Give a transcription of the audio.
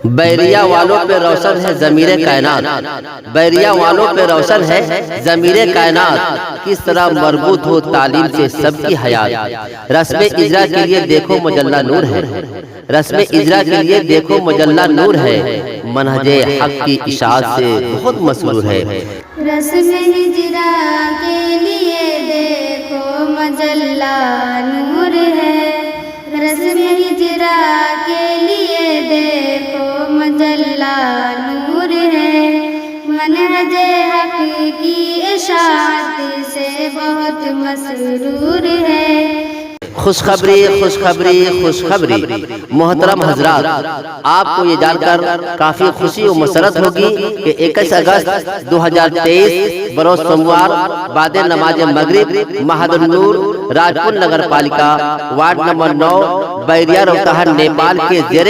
بیریا والوں پہ روشن ہے ضمیر کائنات، بیریا والوں پہ روشن ہے ضمیر کائنات، کس طرح مربوط ہو تعلیم سے سب کی حیات۔ رسم اجرا کے لیے دیکھو مجلہ نور ہے، رسم اجرا کے لیے دیکھو مجلہ نور ہے، منہج حق کی اشاعت سے بہت مسرور ہے۔ رسم ہجرا کے لیے دیکھو مجلہ نور ہے، رسم ہجرا کے لیے دیکھو مجلہ نور ہے، منہج حق کی اشاعت سے بہت مسرور ہے۔ خوشخبری خوشخبری خوشخبری محترم حضرات، آپ کو یہ جان کر کافی خوشی و مسرت ہوگی کہ 21 اگست 2023 بروز سوموار بعد نماز مغرب مہد النور راجپور نگر پالیکا وارڈ نمبر 9 بیریا روہتاہٹ نیپال کے زیر